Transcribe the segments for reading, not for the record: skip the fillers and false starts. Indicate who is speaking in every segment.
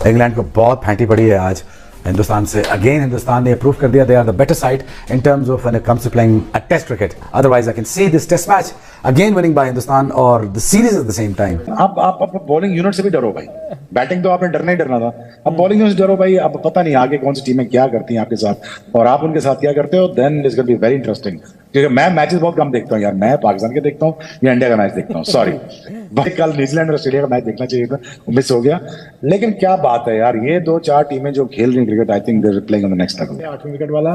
Speaker 1: England को बहुत Fenty पड़ी है आज हिंदुस्तान से। अगेन हिंदुस्तान ने प्रूव कर दिया they are the better side in terms of when it comes to playing a test cricket. Otherwise I can see this test match again winning by Hindustan और the series at the same time.
Speaker 2: आप bowling unit से भी डरो भाई, batting तो आपने डरना ही डरना था, अब बॉलिंग यूनिट से डरो भाई। अब पता नहीं आगे कौन सी टीमें क्या करती हैं आपके साथ और आप उनके साथ क्या करते हो, then it's gonna be very interesting. क्योंकि मैं मैचेस बहुत कम देखता हूँ यार, मैं पाकिस्तान के देखता हूँ या इंडिया का मैच देखता हूँ, सॉरी भाई कल न्यूजीलैंड और ऑस्ट्रेलिया का मैच देखना चाहिए था, मिस हो गया। लेकिन क्या बात है यार, ये 2-4 टीमें जो खेल रही cricket, I think they are playing on the next level. 8वें विकेट वाला,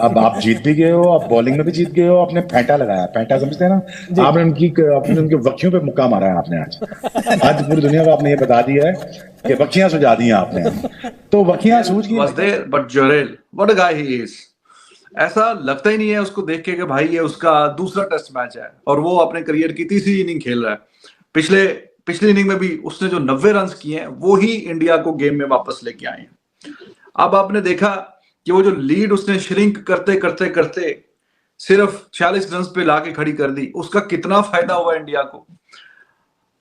Speaker 2: अब आप जीत भी गए हो, आप बॉलिंग में भी जीत गए हो, आपने फेंटा लगाया, फेंटा समझते हैं ना, आपने उनके वक्कियों पे मुक्का मारा है आपने आज पूरी दुनिया को आपने ये बता दिया है कि वक्कियां सुझा दी हैं आपने, तो वक्कियां सूझ गई।
Speaker 3: But Jurel what a guy he is, ऐसा लगता ही नहीं है उसको देख के कि भाई ये उसका दूसरा टेस्ट मैच है और वो अपने करियर की तीसरी इनिंग खेल रहा है। पिछली इनिंग में भी उसने जो 90 रन किए हैं वो ही इंडिया को गेम में वापस लेके आए हैं। अब आपने देखा कि वो जो लीड उसने श्रिंक करते करते करते सिर्फ 46 रन पे लाके खड़ी कर दी, उसका कितना फायदा हुआ इंडिया को।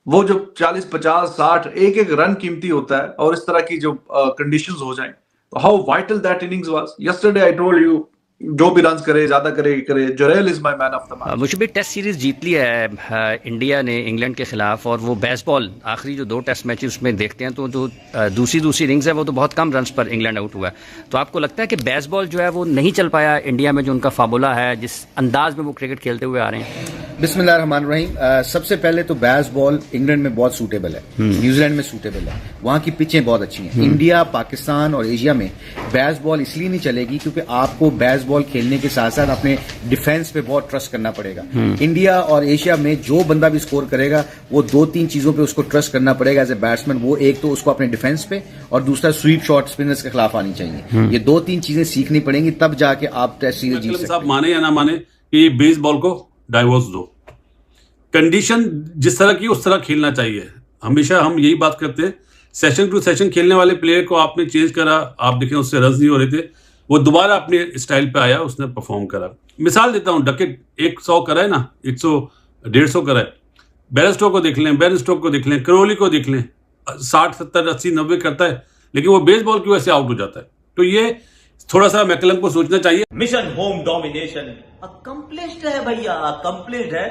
Speaker 3: वो जो 40, 50, 60 एक एक रन कीमती होता है और इस तरह की जो कंडीशंस हो जाएं, तो how vital that innings was. Yesterday I told you, जो भी रन करे ज्यादा करे, Jurel is my man of the match.
Speaker 4: मुझे भी टेस्ट सीरीज जीत लिया है इंडिया ने इंग्लैंड के खिलाफ, और वो बेसबॉल आखिरी जो 2 टेस्ट मैचेस उसमें देखते हैं तो जो दूसरी इनिंग्स है वो तो बहुत कम रन्स पर इंग्लैंड आउट हुआ है। तो आपको लगता है कि बेसबॉल जो है वो नहीं चल पाया इंडिया में, जो उनका फार्मूला है, जिस अंदाज में वो क्रिकेट खेलते हुए आ रहे हैं?
Speaker 5: बिस्मिल्लाहिर्रहमानिर्रहीम। सबसे पहले तो बेसबॉल इंग्लैंड में बहुत सूटेबल है, न्यूजीलैंड में सूटेबल है, वहां की पिचें बहुत अच्छी हैं। इंडिया, पाकिस्तान और एशिया में बेसबॉल इसलिए नहीं चलेगी क्योंकि आपको बेसबॉल खेलने के साथ साथ अपने डिफेंस पे बहुत ट्रस्ट करना पड़ेगा। इंडिया और एशिया में जो बंदा भी स्कोर करेगा वो 2-3 चीजों पे उसको ट्रस्ट करना पड़ेगा एज ए बैट्समैन। वो एक तो उसको अपने डिफेंस पे और दूसरा स्वीप शॉट स्पिनर्स के खिलाफ आनी चाहिए। ये 2-3 चीजें सीखनी पड़ेंगी, तब जाके आप टेस्ट सीरीज जीत सकते हैं।
Speaker 6: माने या ना माने कि बेसबॉल को डाइवोर्स दो, कंडीशन जिस तरह की उस तरह खेलना चाहिए। हमेशा हम यही बात करते हैं, सेशन टू सेशन खेलने वाले प्लेयर को आपने चेंज करा, आप देखें उससे रन नहीं हो रहे थे, वो दोबारा अपने स्टाइल पे आया, उसने परफॉर्म करा। मिसाल देता हूं, डकेट 100 करा है ना, 100 150 करा है। बेयरस्टो को देख लें, बेन स्टोक को देख लें, क्रोली को देख लें, 60, 70, 80, 90 करता है, लेकिन वो बेसबॉल की वजह से आउट हो जाता है। तो ये थोड़ा सा मैकलम को सोचना चाहिए।
Speaker 7: मिशन होम डोमिनेशन अकम्प्लिश्ड है भैया, अकम्प्लिश्ड है।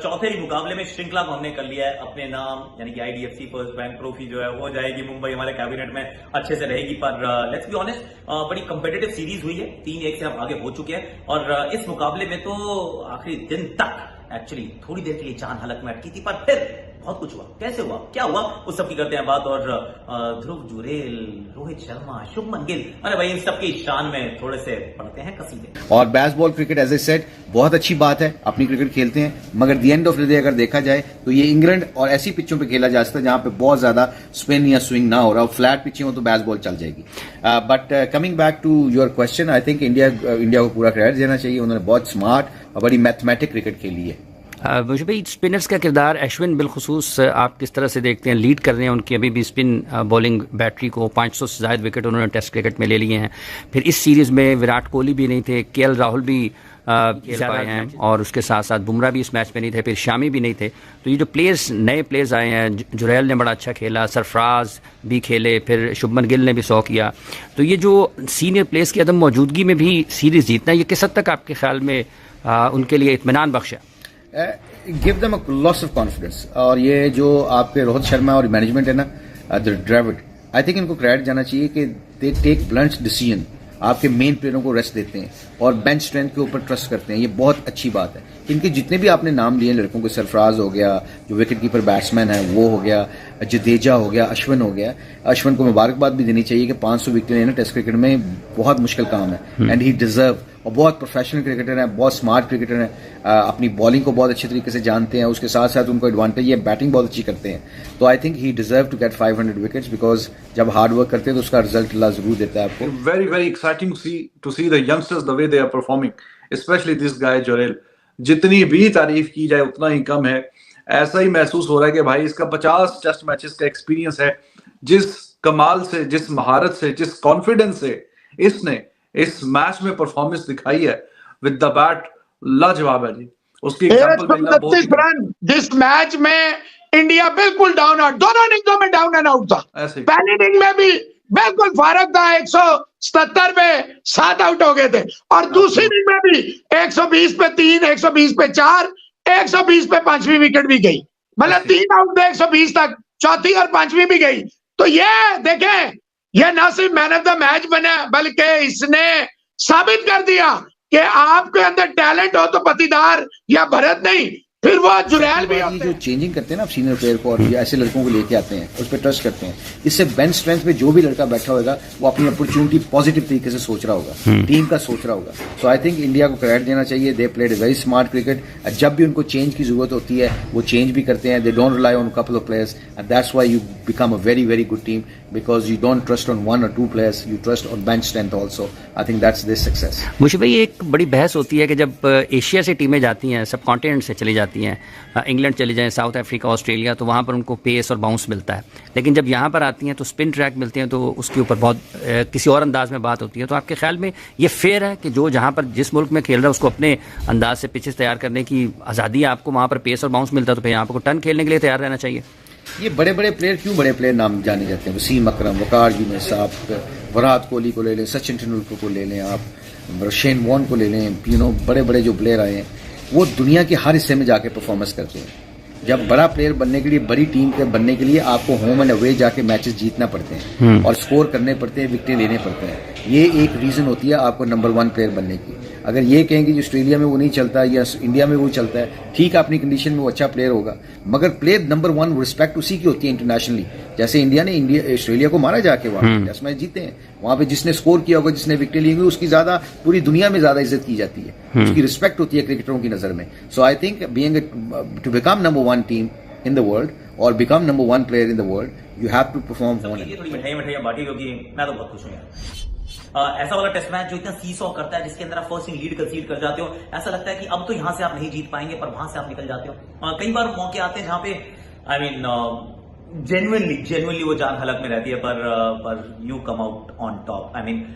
Speaker 7: चौथे ही मुकाबले में श्रृंखला को हमने कर लिया है अपने नाम, यानी कि आईडीएफसी फर्स्ट बैंक ट्रॉफी जो है वो जाएगी मुंबई, हमारे कैबिनेट में अच्छे से रहेगी। पर लेट्स बी ऑनेस्ट, बड़ी कंपेटिटिव सीरीज हुई है, 3-1 से हम आगे हो चुके हैं। और इस मुकाबले में तो आखिरी दिन तक एक्चुअली थोड़ी देर के लिए जान हलक में अटकी थी, पर फिर बहुत कुछ हुआ। कैसे हुआ, क्या हुआ, उस सब की करते हैं बात। और ध्रुव जुरेल, रोहित शर्मा, शुभमन गिल, अरे भाई इन सब की शान में थोड़े से पढ़ते हैं कसीदे।
Speaker 5: और baseball cricket as a set बहुत अच्छी बात है, अपनी क्रिकेट खेलते हैं, मगर the end of the day अगर देखा जाए तो ये इंग्लैंड और ऐसी पिचों पे खेला जा सकता है जहां पे बहुत ज्यादा स्पिन या स्विंग ना हो रहा हो। फ्लैट पिचें हो तो बेसबॉल चल जाएगी। But coming back to your question, I think India को पूरा क्रेडिट देना चाहिए। उन्होंने बहुत स्मार्ट और बड़ी मैथमेटिक क्रिकेट खेली है।
Speaker 4: मुझे भाई स्पिनर्स का किरदार, अश्विन बिलखुसूस आप किस तरह से देखते हैं? लीड कर रहे हैं उनकी अभी भी स्पिन बॉलिंग बैटरी को, 500 से ज़्यादा विकेट उन्होंने टेस्ट क्रिकेट में ले लिए हैं। फिर इस सीरीज़ में विराट कोहली भी नहीं थे, केएल राहुल भी खेल पाए हैं, और उसके साथ साथ बुमराह भी इस मैच में नहीं थे, फिर शामी भी नहीं थे। तो ये जो प्लेयर्स, नए प्लेयर्स आए हैं, जुरैल ने बड़ा अच्छा खेला, सरफराज भी खेले, फिर शुभमन गिल ने भी 100 किया। तो ये जो सीनियर प्लेयर्स की अदम मौजूदगी में भी सीरीज़ जीतना, ये किस हद तक आपके ख्याल में उनके लिए इत्मीनान बख्श है?
Speaker 5: Give them a loss of confidence. और ये जो आपके रोहित शर्मा और मैनेजमेंट है ना, ड्रेविड, आई थिंक इनको क्रेडिट जाना चाहिए कि दे टेक ब्लंट डिसीजन, आपके मेन प्लेयरों को रेस्ट देते हैं और बेंच स्ट्रेंथ के ऊपर ट्रस्ट करते हैं। ये बहुत अच्छी बात है। इनके जितने भी आपने नाम लिए लड़कों के, सरफराज हो गया जो विकेट कीपर बैट्समैन है वो हो गया, जडेजा हो गया, अश्विन हो गया। अश्विन को मुबारकबाद भी देनी चाहिए कि 500 विकेट लेना टेस्ट क्रिकेट में बहुत मुश्किल काम है, एंड ही डिजर्व। और बहुत प्रोफेशनल क्रिकेटर है, बहुत स्मार्ट क्रिकेटर है, अपनी बॉलिंग को बहुत अच्छे तरीके से जानते हैं, उसके साथ साथ उनको एडवांटेज है, बैटिंग बहुत अच्छी करते हैं। तो I think he deserve to get 500 wickets, because जब हार्ड वर्क करते हैं तो उसका रिजल्ट अल्लाह जरूर देता है आपको।
Speaker 3: Very very exciting to see the youngsters the way they are performing, especially this guy Jurel. जितनी भी तारीफ की जाए उतना ही कम है। ऐसा ही महसूस हो रहा है कि भाई इसका 50 टेस्ट मैचेस का एक्सपीरियंस है। जिस कमाल से, जिस महारत से, जिस कॉन्फिडेंस से इसने इस मैच में परफॉर्मेंस दिखाई है विद द बैट, लाजवाब है जी। उसकी एग्जांपल
Speaker 2: जिस मैच में
Speaker 8: इंडिया बिल्कुल डाउन आउट, दोनों इनिंग्सों में डाउन एंड आउट था।
Speaker 3: ऐसे ही।
Speaker 8: पहली इनिंग में भी बिल्कुल फारक था, 177 पे 7 आउट हो गए थे, और दूसरी इनिंग में भी 120 पे 3, 120 पे 4, 120 पे 5वीं विकेट भी गई, मतलब 3 आउट में 120 तक, चौथी और 5वीं भी गई। तो ये देखें, ये ना सिर्फ मैन ऑफ द मैच बना, बल्कि इसने साबित कर दिया कि आपके अंदर टैलेंट हो तो पतिदार या भरत नहीं, फिर वो जुरैल भी होते
Speaker 5: जो
Speaker 8: हैं।
Speaker 5: चेंजिंग करते हैं ना आप सीनियर प्लेयर को, और ऐसे लड़कों को लेके आते हैं, उस पर ट्रस्ट करते हैं, इससे बेंच स्ट्रेंथ पे जो भी लड़का बैठा होगा वो अपनी अपॉर्चुनिटी पॉजिटिव तरीके से सोच रहा होगा, टीम का सोच रहा होगा। सो आई थिंक इंडिया को क्रेडिट देना चाहिए, they played very smart cricket. जब भी उनको चेंज की जरूरत होती है वो चेंज भी करते हैं, they don't rely on couple of players, and that's why you become a very very good team, because you don't trust on 1 or 2 players, you trust on bench strength also. I think that's their success.
Speaker 4: मुझे भाई एक बड़ी बहस होती है कि जब Asia से टीमें जाती हैं, सब कॉन्टिनेंट से चली जाती हैं, इंग्लैंड चले जाएं, साउथ अफ्रीका, ऑस्ट्रेलिया, तो वहाँ पर उनको पेस और बाउंस मिलता है, लेकिन जब यहाँ पर आती हैं तो स्पिन ट्रैक मिलते हैं, तो उसके ऊपर बहुत किसी और अंदाज में बात होती है। तो आपके ख्याल में ये फेयर है कि जो जहाँ पर जिस मुल्क में खेल रहा है उसको अपने अंदाज से पिचेस तैयार करने की आज़ादी है, आपको वहाँ पर पेस और बाउंस मिलता है, तो फिर यहाँ पर टर्न खेलने के लिए तैयार रहना चाहिए?
Speaker 5: ये बड़े बड़े प्लेयर क्यों बड़े प्लेयर नाम जाने जाते हैं? वसीम अकरम, वकार यूनिस, आप विराट कोहली को ले लें, सचिन तेंदुलकर को ले लें, आप शेन वॉर्न को ले लें, बड़े बड़े जो प्लेयर आए हैं वो दुनिया के हर हिस्से में जाके परफॉर्मेंस करते हैं। जब बड़ा प्लेयर बनने के लिए, बड़ी टीम के बनने के लिए आपको होम एंड अवे जाके मैचेस जीतना पड़ते हैं और स्कोर करने पड़ते हैं, विकेट लेने पड़ते हैं। ये एक रीजन होती है आपको नंबर 1 प्लेयर बनने की। अगर ये कहेंगे कि ऑस्ट्रेलिया में वो नहीं चलता या इंडिया में वो चलता है, ठीक है अपनी कंडीशन में वो अच्छा प्लेयर होगा, मगर प्लेयर नंबर 1 रिस्पेक्ट उसी की होती है इंटरनेशनली। जैसे इंडिया ने ऑस्ट्रेलिया को मारा जाके, वहां टेस्ट मैच जीते हैं, वहां पे जिसने स्कोर किया होगा, जिसने विकेट ली होगी, उसकी ज्यादा पूरी दुनिया में ज्यादा इज्जत की जाती है, उसकी रिस्पेक्ट होती है क्रिकेटरों की नजर में। So I think being to become number 1 team in the world or become number 1 player in the world, you have to perform on it.
Speaker 7: थोड़ी मिठाइयां बांटी, क्योंकि मैं तो बहुत खुश हूं यार। ऐसा वाला टेस्ट मैच जो इतना सीसॉ करता है, जिसके अंदर आप फर्स्ट इनिंग लीड कंसीड कर जाते हो, ऐसा लगता है कि अब तो यहां से आप नहीं जीत पाएंगे, पर वहां से आप निकल जाते हो। कई बार मौके आते हैं जहां पे आई मीन जेन्युइनली वो जान हलक में रहती है, पर you come out on top. I mean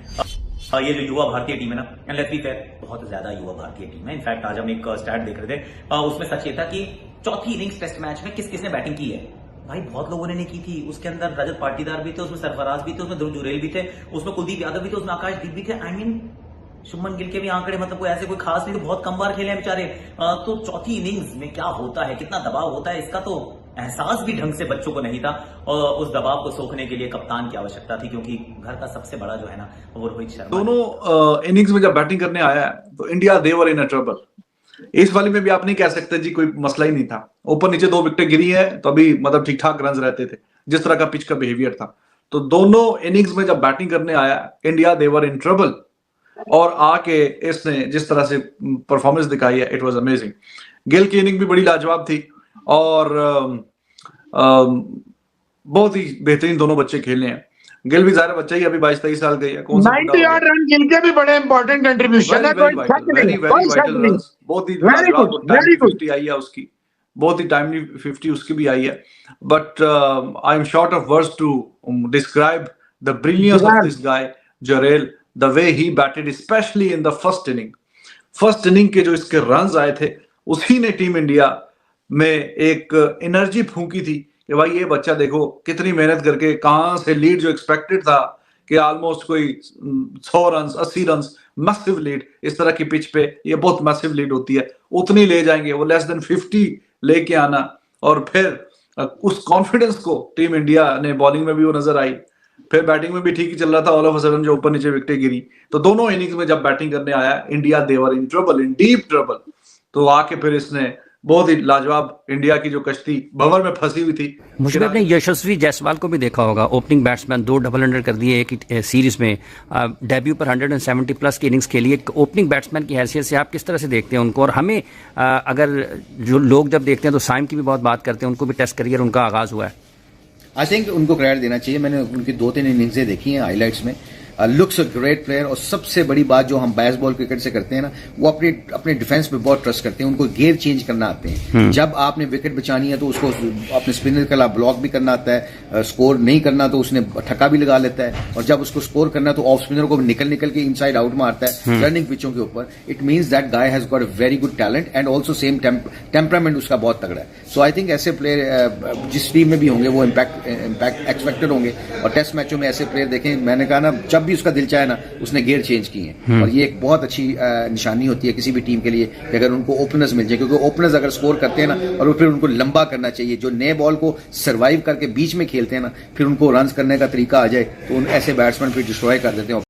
Speaker 7: ये जो युवा भारतीय टीम है ना, एंड लेट्स बी फेयर, बहुत ज्यादा युवा भारतीय टीम है। इनफैक्ट आज हम एक स्टैट देख रहे थे, उसमें सच ये था कि चौथी इनिंग्स टेस्ट मैच में किसने बैटिंग की है, भाई बहुत लोगों ने नहीं की थी। उसके अंदर रजत पाटीदार भी थे, उसमें सरफराज भी थे, उसमें ध्रुव जुरेल भी थे, उसमें कुलदीप यादव भी थे, उसमें आकाशदीप भी थे। आई मीन शुभमन गिल के भी आंकड़े मतलब कोई ऐसे कोई खास नहीं, तो बहुत कम बार खेले हैं बेचारे। तो चौथी इनिंग्स में क्या होता है, कितना दबाव होता है, इसका तो एहसास भी ढंग से बच्चों को नहीं था, और उस दबाव को सोखने के लिए कप्तान की आवश्यकता थी, क्योंकि घर का सबसे बड़ा जो है ना वो रोहित शर्मा।
Speaker 3: दोनों इनिंग्स में जब बैटिंग करने आया तो India they were in a trouble. इस वाली में भी आप नहीं कह सकते जी कोई मसला ही नहीं था, ऊपर नीचे 2 विकेटें गिरी है तो अभी मतलब ठीक ठाक रन रहते थे, जिस तरह का पिच का बिहेवियर था। तो दोनों इनिंग्स में जब बैटिंग करने आया India, they were in trouble, और आके इसने जिस तरह से परफॉर्मेंस दिखाई है, इट वाज अमेजिंग। गिल की इनिंग भी बड़ी लाजवाब थी, और बहुत ही बेहतरीन दोनों बच्चे खेले हैं। गिल भी ज़ाहिर बच्चा ही अभी 22-23 साल का ही है,
Speaker 8: 90 और रन गिल के भी बड़े इंपॉर्टेंट कंट्रीब्यूशन है,
Speaker 3: वेरी वाइटल रन्स, बहुत ही लाजवाब टाइमली 50 आई है उसकी, बहुत ही टाइमली 50 उसकी भी आई है। But I am short of words to describe the brilliance of this guy Jurel, the way he batted specially in the first inning के जो इसके रन्स आए थे, उसी ने टीम इंडिया में एक एनर्जी फूंकी थी कि भाई ये बच्चा देखो कितनी मेहनत करके, कहां से लीड जो एक्सपेक्टेड था कि ऑलमोस्ट कोई 100 रन 80 रन, मैसिव लीड, इस तरह की पिच पे ये बहुत मैसिव लीड होती है, उतनी ले जाएंगे, वो लेस देन 50 लेके आना, और फिर उस कॉन्फिडेंस को टीम इंडिया ने बॉलिंग में भी वो नजर आई, फिर बैटिंग में भी ठीक ही चल रहा था, ऑल ऑफ अ सडन जो ऊपर नीचे विकेटें गिरी। तो दोनों इनिंग्स में जब बैटिंग करने आया India, they were in trouble, in deep trouble. तो आके फिर इसने बहुत ही लाजवाब इंडिया की जो कश्ती भंवर में फंसी हुई थी।
Speaker 4: मुझे अपने यशस्वी जायसवाल को भी देखा होगा, ओपनिंग बैट्समैन, 2 डबल 100 कर दिए एक सीरीज में, डेब्यू पर 170 प्लस की इनिंग्स खेली। एक ओपनिंग बैट्समैन की हैसियत से आप किस तरह से देखते हैं उनको? और हमें अगर जो लोग जब देखते हैं तो साइम की भी बहुत बात करते हैं, उनको भी टेस्ट करियर उनका आगाज हुआ है।
Speaker 5: आई थिंक उनको क्रेडिट देना चाहिए। मैंने उनकी 2-3 इनिंग्सें देखी हैं हाईलाइट्स में। लुक्स अ ग्रेट प्लेयर, और सबसे बड़ी बात जो हम बेसबॉल क्रिकेट से करते हैं ना, वो अपने डिफेंस पे बहुत ट्रस्ट करते हैं, उनको गेयर चेंज करना आते हैं। जब आपने विकेट बचानी है तो उसको अपने स्पिनर के खिलाफ ब्लॉक भी करना आता है, स्कोर नहीं करना तो उसने ठक्का भी लगा लेता है, और जब उसको स्कोर करना है तो ऑफ स्पिनर को निकल के इनसाइड आउट मारता है रनिंग पिचों के ऊपर। It means that guy has got a very good talent and also same temperament उसका बहुत तगड़ा है। सो आई थिंक ऐसे प्लेयर जिस टीम में भी होंगे वो इम्पैक्ट एक्सपेक्टेड होंगे, और टेस्ट मैचों में ऐसे प्लेयर देखें, मैंने कहा ना जब भी उसका दिल चाहे ना उसने गियर चेंज किए हैं, और ये एक बहुत अच्छी निशानी होती है किसी भी टीम के लिए कि अगर उनको ओपनर्स मिल जाए, क्योंकि ओपनर्स अगर स्कोर करते हैं ना और फिर उनको लंबा करना चाहिए, जो नए बॉल को सर्वाइव करके बीच में खेलते हैं ना, फिर उनको रन करने का तरीका आ जाए तो ऐसे बैट्समैन फिर डिस्ट्रॉय कर देते हैं।